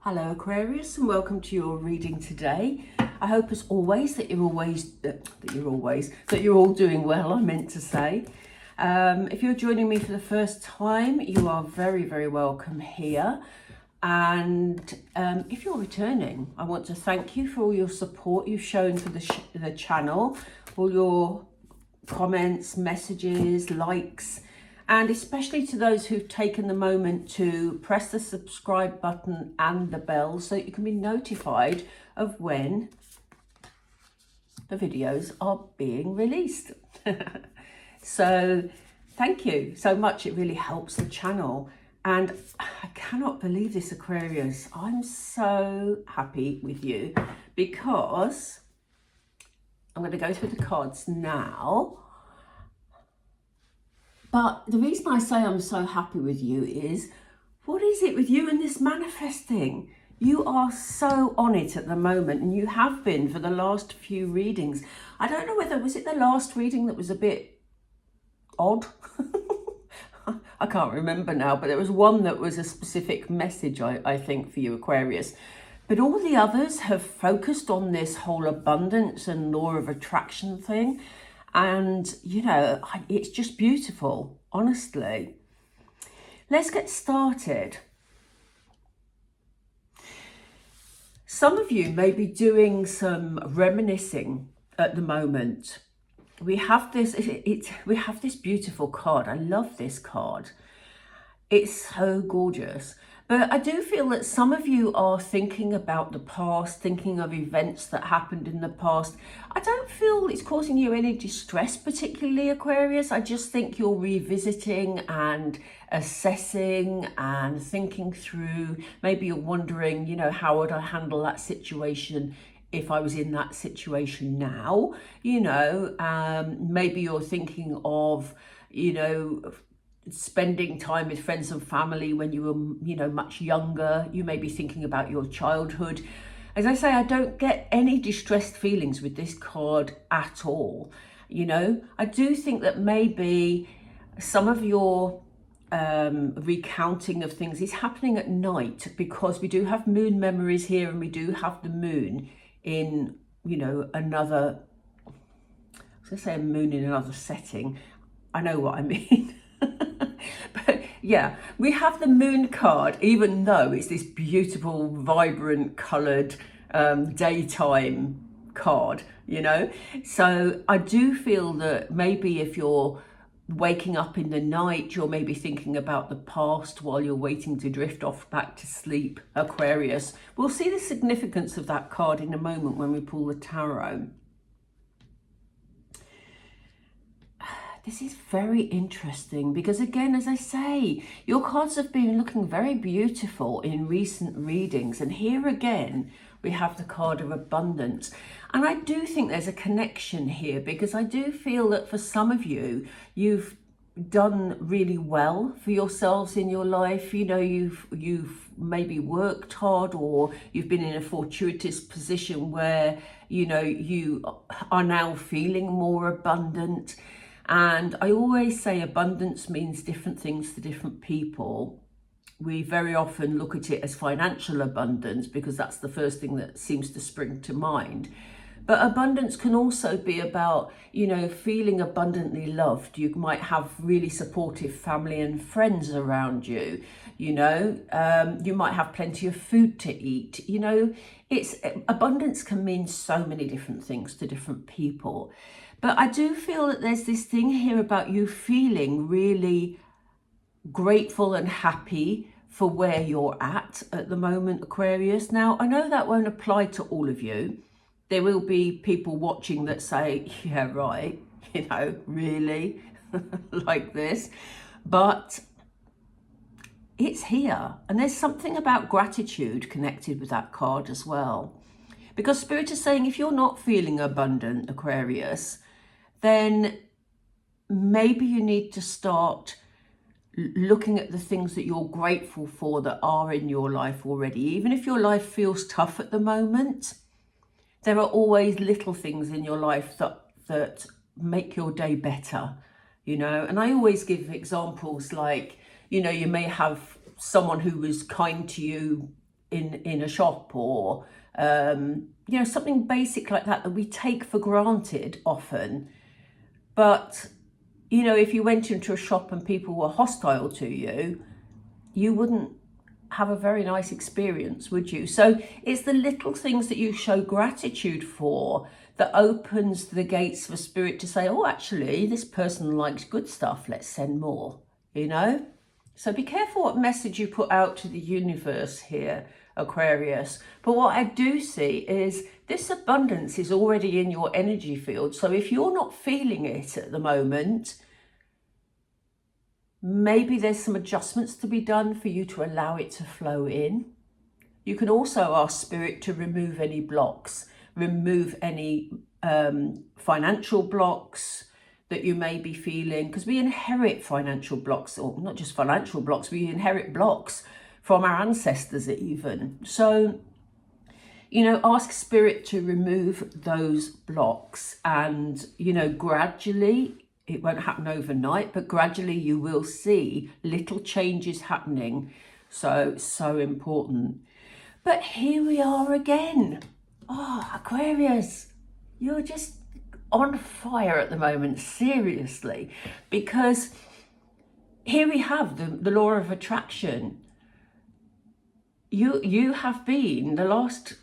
Hello Aquarius, and welcome to your reading today. I hope as always that you're all doing well, I meant to say. If you're joining me for the first time, you are very, very welcome here. And if you're returning, I want to thank you for all your support you've shown for the channel, all your comments, messages, likes, and especially to those who've taken the moment to press the subscribe button and the bell so that you can be notified of when the videos are being released. So thank you so much. It really helps the channel. And I cannot believe this, Aquarius. I'm so happy with you because I'm going to go through the cards now. But the reason I say I'm so happy with you is, what is it with you and this manifesting? You are so on it at the moment, and you have been for the last few readings. I don't know whether, was it the last reading that was a bit odd? I can't remember now, but there was one that was a specific message, I think, for you, Aquarius. But all the others have focused on this whole abundance and law of attraction thing. And, you know, it's just beautiful, honestly. Let's get started. Some of you may be doing some reminiscing at the moment. We have this beautiful card. I love this card. It's so gorgeous. But I do feel that some of you are thinking about the past, thinking of events that happened in the past. I don't feel it's causing you any distress, particularly, Aquarius. I just think you're revisiting and assessing and thinking through. Maybe you're wondering, you know, how would I handle that situation if I was in that situation now? You know, maybe you're thinking of, you know, spending time with friends and family when you were, you know, much younger. You may be thinking about your childhood. As I say, I don't get any distressed feelings with this card at all. You know, I do think that maybe some of your recounting of things is happening at night, because we do have moon memories here, and we do have the moon in, you know, another, I was going to say a moon in another setting. I know what I mean. But yeah, we have the moon card, even though it's this beautiful, vibrant, coloured daytime card, you know. So I do feel that maybe if you're waking up in the night, you're maybe thinking about the past while you're waiting to drift off back to sleep, Aquarius. We'll see the significance of that card in a moment when we pull the tarot. This is very interesting because, again, as I say, your cards have been looking very beautiful in recent readings. And here again, we have the card of abundance. And I do think there's a connection here, because I do feel that for some of you, you've done really well for yourselves in your life. You know, you've maybe worked hard, or you've been in a fortuitous position where, you know, you are now feeling more abundant. And I always say abundance means different things to different people. We very often look at it as financial abundance because that's the first thing that seems to spring to mind. But abundance can also be about, you know, feeling abundantly loved. You might have really supportive family and friends around you. You know, you might have plenty of food to eat. You know, abundance can mean so many different things to different people. But I do feel that there's this thing here about you feeling really grateful and happy for where you're at the moment, Aquarius. Now, I know that won't apply to all of you. There will be people watching that say, yeah, right, you know, really, like this. But it's here. And there's something about gratitude connected with that card as well. Because Spirit is saying, if you're not feeling abundant, Aquarius, then maybe you need to start looking at the things that you're grateful for that are in your life already. Even if your life feels tough at the moment, there are always little things in your life that make your day better, you know. And I always give examples like, you know, you may have someone who was kind to you in a shop, or you know, something basic like that we take for granted often. But you know, if you went into a shop and people were hostile to you, you wouldn't have a very nice experience, would you? So it's the little things that you show gratitude for that opens the gates for spirit to say, oh, actually, this person likes good stuff, let's send more, you know? So be careful what message you put out to the universe here, Aquarius. But what I do see is this abundance is already in your energy field. So if you're not feeling it at the moment, maybe there's some adjustments to be done for you to allow it to flow in. You can also ask spirit to remove any blocks, remove any financial blocks that you may be feeling, because we inherit financial blocks, or not just financial blocks, we inherit blocks from our ancestors even. So, you know, ask spirit to remove those blocks, and, you know, gradually, it won't happen overnight, but gradually you will see little changes happening. So important. But here we are again. Oh, Aquarius, you're just on fire at the moment, seriously, because here we have the law of attraction. You have been, the last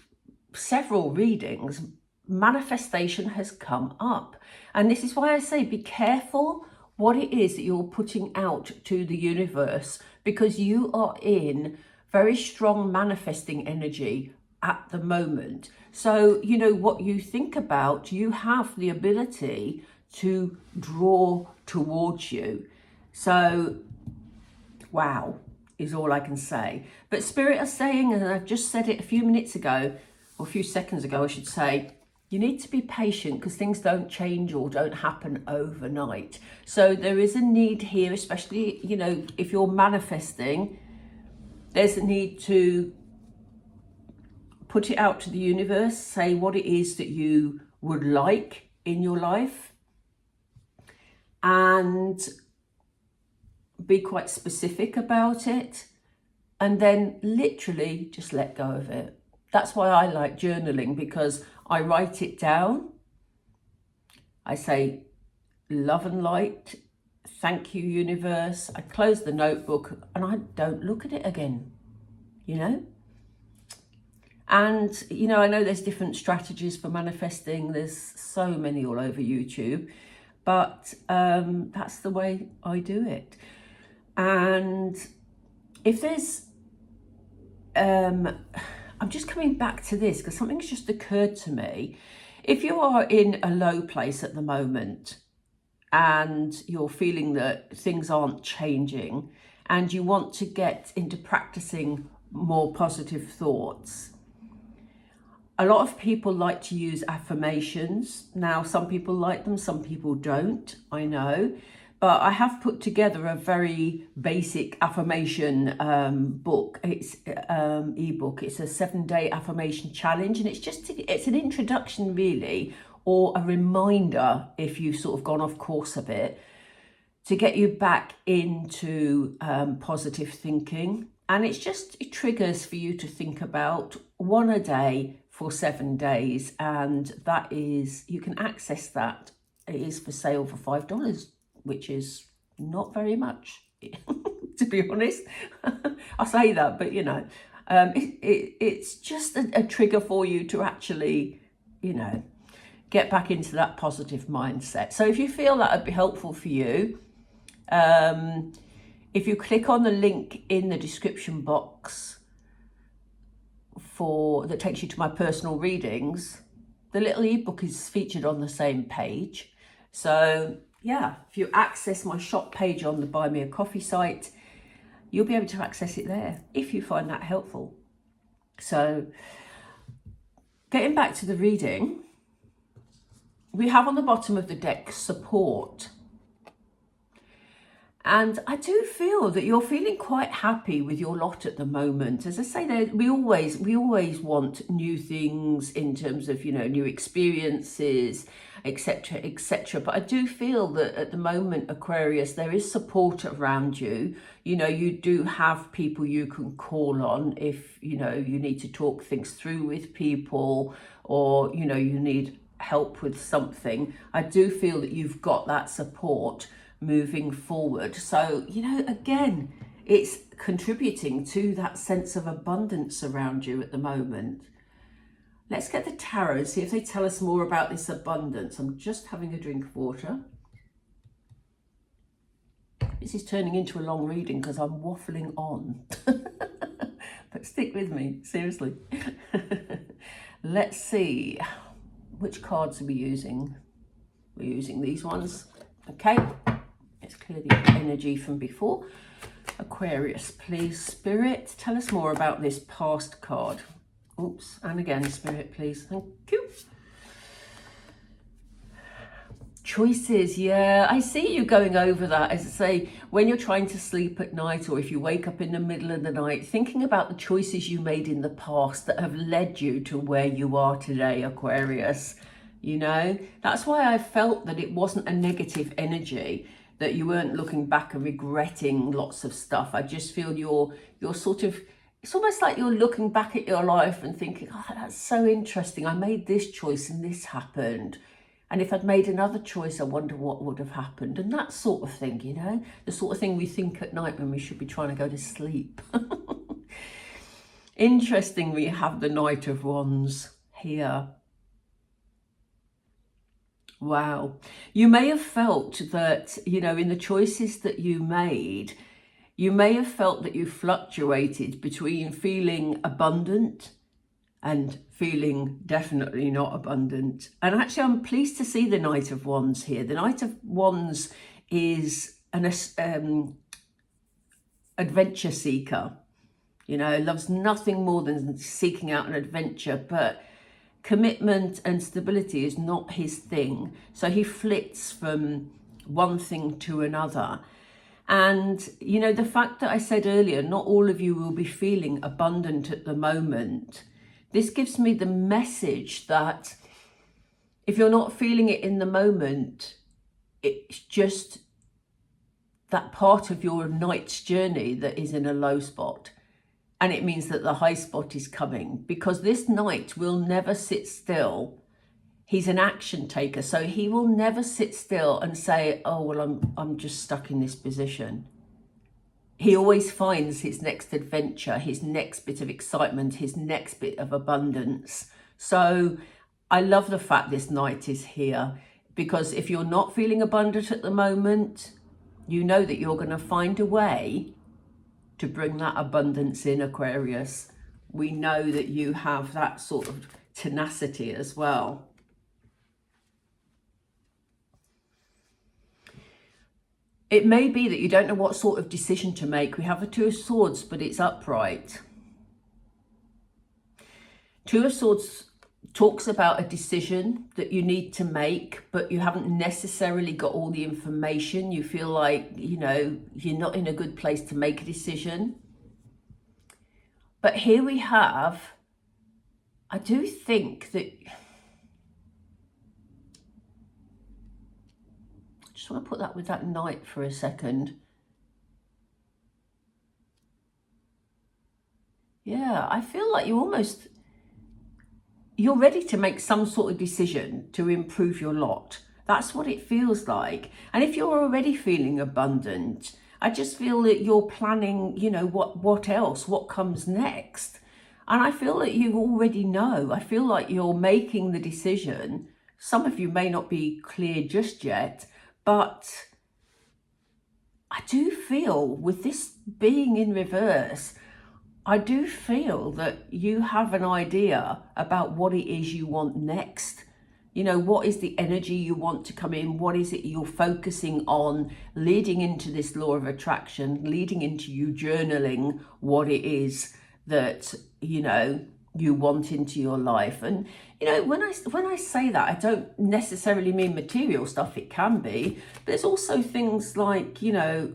several readings, manifestation has come up. And this is why I say be careful what it is that you're putting out to the universe, because you are in very strong manifesting energy at the moment. So, you know, what you think about, you have the ability to draw towards you. So, wow, is all I can say. But Spirit are saying, and I've just said it a few minutes ago, or a few seconds ago, I should say, you need to be patient, because things don't change or don't happen overnight. So there is a need here, especially, you know, if you're manifesting, there's a need to put it out to the universe, say what it is that you would like in your life, and be quite specific about it, and then literally just let go of it. That's why I like journaling, because I write it down. I say, love and light, thank you, universe. I close the notebook and I don't look at it again, you know? And, you know, I know there's different strategies for manifesting. There's so many all over YouTube, but that's the way I do it. And if there's, I'm just coming back to this because something's just occurred to me. If you are in a low place at the moment and you're feeling that things aren't changing and you want to get into practicing more positive thoughts, a lot of people like to use affirmations. Now, some people like them, some people don't, I know. But I have put together a very basic affirmation book. It's ebook. It's a 7-day affirmation challenge, and it's an introduction really, or a reminder if you've sort of gone off course a bit, to get you back into positive thinking. And it triggers for you to think about one a day for 7 days, and that is, you can access that. It is for sale for $5. Which is not very much, to be honest. I say that, but you know, it's just a trigger for you to actually, you know, get back into that positive mindset. So if you feel that would be helpful for you, if you click on the link in the description box that takes you to my personal readings, the little ebook is featured on the same page. So yeah, if you access my shop page on the Buy Me a Coffee site, you'll be able to access it there if you find that helpful. So getting back to the reading, we have on the bottom of the deck support. And I do feel that you're feeling quite happy with your lot at the moment. As I say, we always want new things in terms of, you know, new experiences, etc., etc. But I do feel that at the moment, Aquarius, there is support around you. You know, you do have people you can call on if, you know, you need to talk things through with people, or, you know, you need help with something. I do feel that you've got that support moving forward. So, you know, again, it's contributing to that sense of abundance around you at the moment. Let's get the tarot and see if they tell us more about this abundance. I'm just having a drink of water. This is turning into a long reading because I'm waffling on. But stick with me, seriously. Let's see. Which cards are we using? We're using these ones. Okay. Let's clear the energy from before. Aquarius, please, Spirit, tell us more about this past card. Oops, and again, Spirit, please. Thank you. Choices, yeah, I see you going over that. As I say, when you're trying to sleep at night, or if you wake up in the middle of the night, thinking about the choices you made in the past that have led you to where you are today, Aquarius. You know, that's why I felt that it wasn't a negative energy, that you weren't looking back and regretting lots of stuff. I just feel you're sort of, it's almost like you're looking back at your life and thinking, oh, that's so interesting. I made this choice and this happened. And if I'd made another choice, I wonder what would have happened. And that sort of thing, you know, the sort of thing we think at night when we should be trying to go to sleep. Interesting, we have the Knight of Wands here. Wow. You may have felt that, you know, in the choices that you made, you may have felt that you fluctuated between feeling abundant and feeling definitely not abundant. And actually, I'm pleased to see the Knight of Wands here. The Knight of Wands is an adventure seeker. You know, loves nothing more than seeking out an adventure, but commitment and stability is not his thing. So he flits from one thing to another. And, you know, the fact that I said earlier, not all of you will be feeling abundant at the moment. This gives me the message that if you're not feeling it in the moment, it's just that part of your night's journey that is in a low spot. And it means that the high spot is coming, because this knight will never sit still. He's an action taker, so he will never sit still and say, oh, well, I'm just stuck in this position. He always finds his next adventure, his next bit of excitement, his next bit of abundance. So I love the fact this knight is here, because if you're not feeling abundant at the moment, you know that you're going to find a way to bring that abundance in, Aquarius. We know that you have that sort of tenacity as well. It may be that you don't know what sort of decision to make. We have a Two of Swords, but it's upright. Two of Swords talks about a decision that you need to make, but you haven't necessarily got all the information. You feel like, you know, you're not in a good place to make a decision. But here we have, I do think that, I just want to put that with that knight for a second. Yeah, I feel like you're ready to make some sort of decision to improve your lot. That's what it feels like. And if you're already feeling abundant, I just feel that you're planning, you know, what else, what comes next. And I feel that you already know. I feel like you're making the decision. Some of you may not be clear just yet, but I do feel with this being in reverse, I do feel that you have an idea about what it is you want next. You know, what is the energy you want to come in? What is it you're focusing on, leading into this law of attraction, leading into you journaling what it is that, you know, you want into your life. And, you know, when I say that, I don't necessarily mean material stuff. It can be. There's also things like, you know,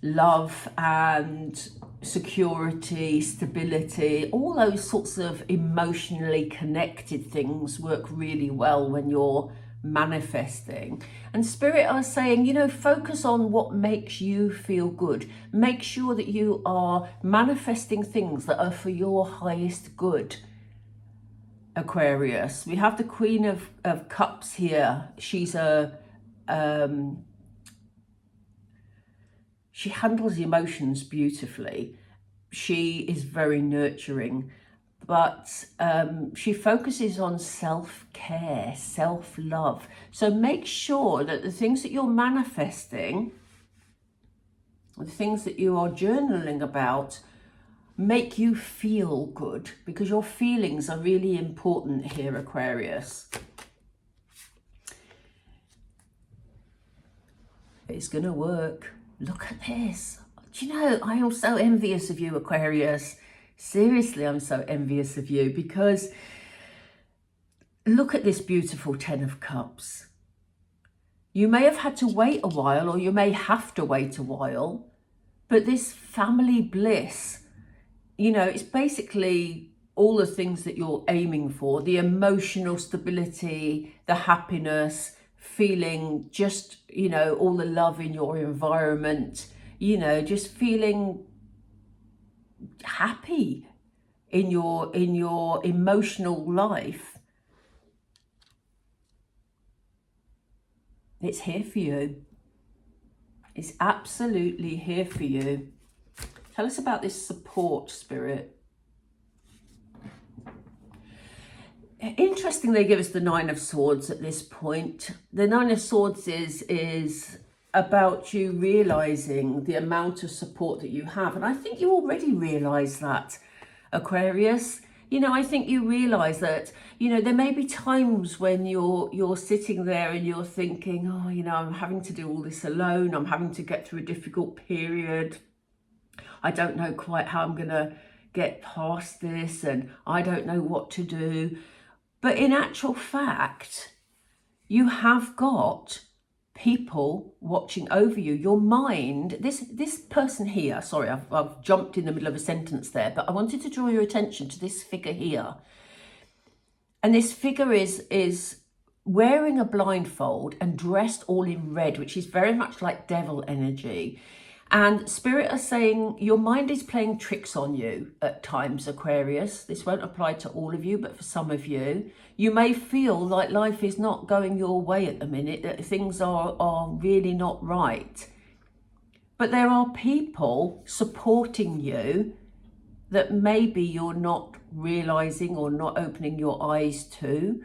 love and security, stability, all those sorts of emotionally connected things work really well when you're manifesting. And Spirit are saying, you know, focus on what makes you feel good. Make sure that you are manifesting things that are for your highest good, Aquarius. We have the Queen of Cups here. She's she handles emotions beautifully. She is very nurturing, but she focuses on self-care, self-love. So make sure that the things that you're manifesting, the things that you are journaling about, make you feel good, because your feelings are really important here, Aquarius. It's going to work. Look at this. Do you know, I am so envious of you, Aquarius. Seriously, I'm so envious of you, because look at this beautiful Ten of Cups. You may have had to wait a while, or you may have to wait a while, but this family bliss, you know, it's basically all the things that you're aiming for, the emotional stability, the happiness, feeling just, you know, all the love in your environment, you know, just feeling happy in your emotional life. It's here for you. It's absolutely here for you. Tell us about this support, Spirit. Interesting, they give us the Nine of Swords at this point. The Nine of Swords is about you realizing the amount of support that you have. And I think you already realize that, Aquarius. You know, I think you realize that, you know, there may be times when you're sitting there and you're thinking, oh, you know, I'm having to do all this alone. I'm having to get through a difficult period. I don't know quite how I'm going to get past this, and I don't know what to do. But in actual fact, you have got people watching over you. Your mind, this person here, sorry, I've jumped in the middle of a sentence there, but I wanted to draw your attention to this figure here. And this figure is wearing a blindfold and dressed all in red, which is very much like devil energy. And Spirit are saying your mind is playing tricks on you at times, Aquarius. This won't apply to all of you, but for some of you, you may feel like life is not going your way at the minute, that things are really not right. But there are people supporting you that maybe you're not realizing or not opening your eyes to.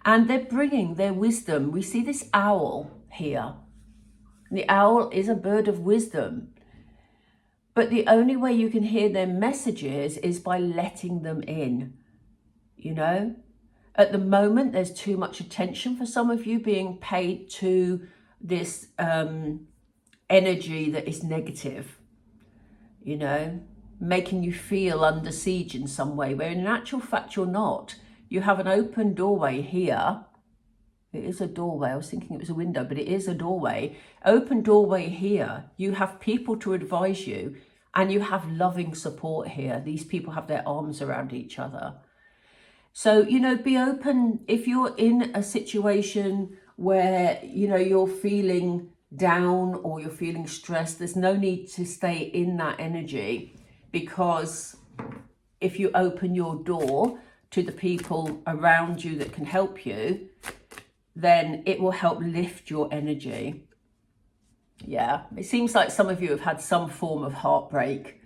And they're bringing their wisdom. We see this owl here. The owl is a bird of wisdom. But the only way you can hear their messages is by letting them in, you know? At the moment, there's too much attention for some of you being paid to this energy that is negative, you know, making you feel under siege in some way, where in actual fact you're not. You have an open doorway here. It is a doorway. I was thinking it was a window, but it is a doorway. Open doorway here. You have people to advise you, and you have loving support here. These people have their arms around each other. So, you know, be open. If you're in a situation where, you know, you're feeling down or you're feeling stressed, there's no need to stay in that energy, because if you open your door to the people around you that can help you, then it will help lift your energy. Yeah, it seems like some of you have had some form of heartbreak,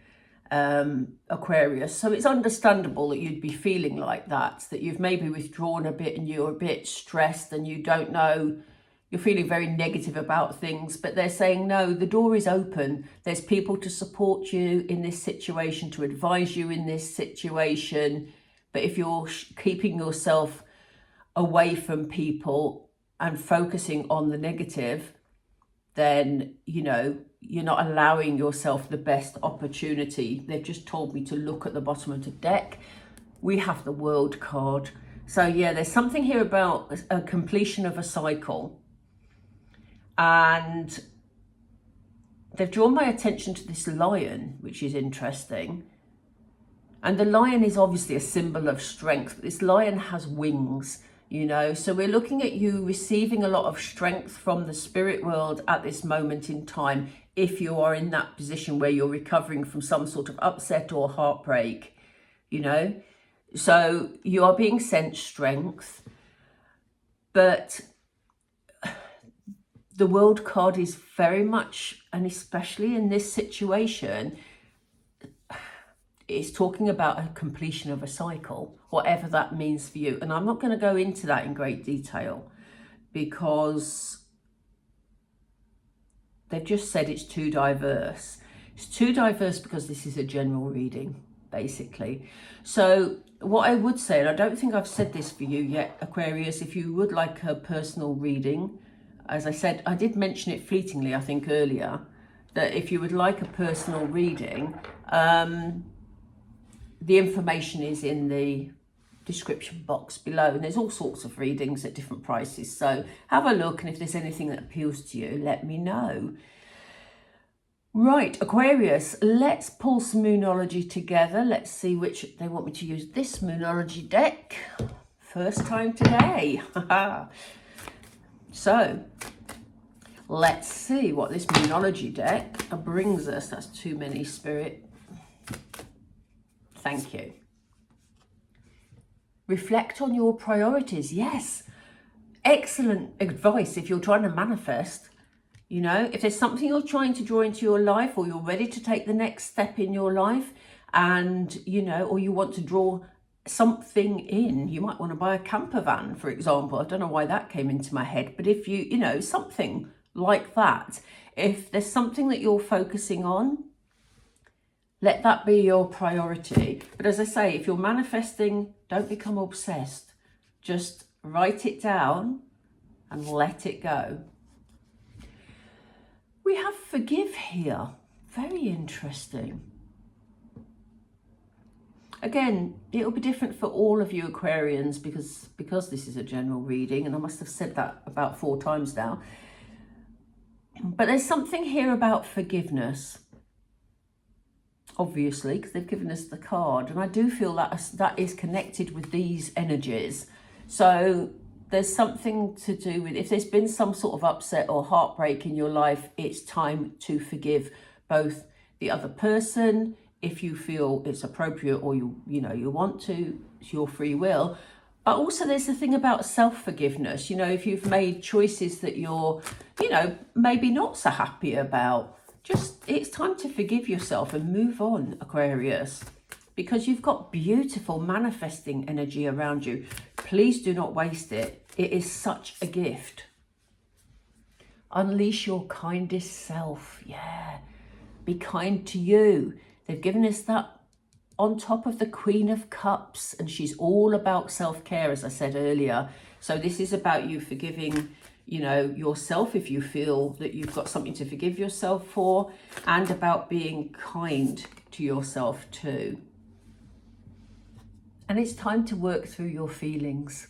Aquarius. So it's understandable that you'd be feeling like that you've maybe withdrawn a bit and you're a bit stressed and you don't know, you're feeling very negative about things. But they're saying, no, the door is open. There's people to support you in this situation, to advise you in this situation. But if you're keeping yourself away from people and focusing on the negative, then, you know, you're not allowing yourself the best opportunity. They've just told me to look at the bottom of the deck. We have the World card. So yeah, there's something here about a completion of a cycle. And they've drawn my attention to this lion, which is interesting. And the lion is obviously a symbol of strength. This lion has wings, you know. So we're looking at you receiving a lot of strength from the spirit world at this moment in time, if you are in that position where you're recovering from some sort of upset or heartbreak, you know. So you are being sent strength, but the world card is very much, and especially in this situation, it's talking about a completion of a cycle, whatever that means for you. And I'm not going to go into that in great detail because they've just said it's too diverse. It's too diverse because this is a general reading, basically. So what I would say, and I don't think I've said this for you yet, Aquarius, if you would like a personal reading, as I said, I did mention it fleetingly, I think earlier, that if you would like a personal reading, the information is in the description box below, and there's all sorts of readings at different prices. So have a look, and if there's anything that appeals to you, let me know. Right, Aquarius, let's pull some Moonology together. Let's see which they want me to use. This Moonology deck, first time today. So let's see what this Moonology deck brings us. That's too many, Spirit. Thank you. Reflect on your priorities. Yes, excellent advice if you're trying to manifest. You know, if there's something you're trying to draw into your life, or you're ready to take the next step in your life, and, you know, or you want to draw something in, you might want to buy a camper van, for example. I don't know why that came into my head, but if you know, something like that, if there's something that you're focusing on, let that be your priority. But as I say, if you're manifesting, don't become obsessed. Just write it down and let it go. We have forgive here. Very interesting. Again, it'll be different for all of you Aquarians because this is a general reading, and I must have said that about 4 times now. But there's something here about forgiveness. Obviously, because they've given us the card, and I do feel that is connected with these energies. So there's something to do with, if there's been some sort of upset or heartbreak in your life, it's time to forgive both the other person, if you feel it's appropriate, or you want to, it's your free will. But also there's the thing about self-forgiveness. You know, if you've made choices that you're, maybe not so happy about, it's time to forgive yourself and move on, Aquarius, because you've got beautiful manifesting energy around you. Please do not waste it. It is such a gift. Unleash your kindest self. Yeah. Be kind to you. They've given us that on top of the Queen of Cups, and she's all about self-care, as I said earlier. So this is about you forgiving, yourself if you feel that you've got something to forgive yourself for, and about being kind to yourself too. And it's time to work through your feelings.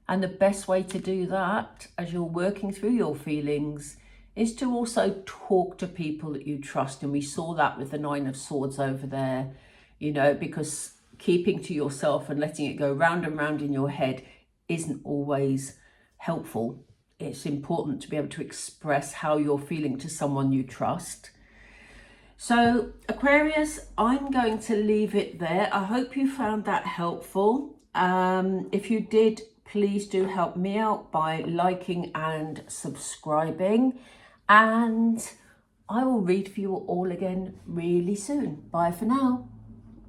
And the best way to do that, as you're working through your feelings, is to also talk to people that you trust. And we saw that with the 9 of Swords over there, because keeping to yourself and letting it go round and round in your head isn't always helpful. It's important to be able to express how you're feeling to someone you trust. So Aquarius, I'm going to leave it there. I hope you found that helpful. If you did, please do help me out by liking and subscribing. And I will read for you all again really soon. Bye for now.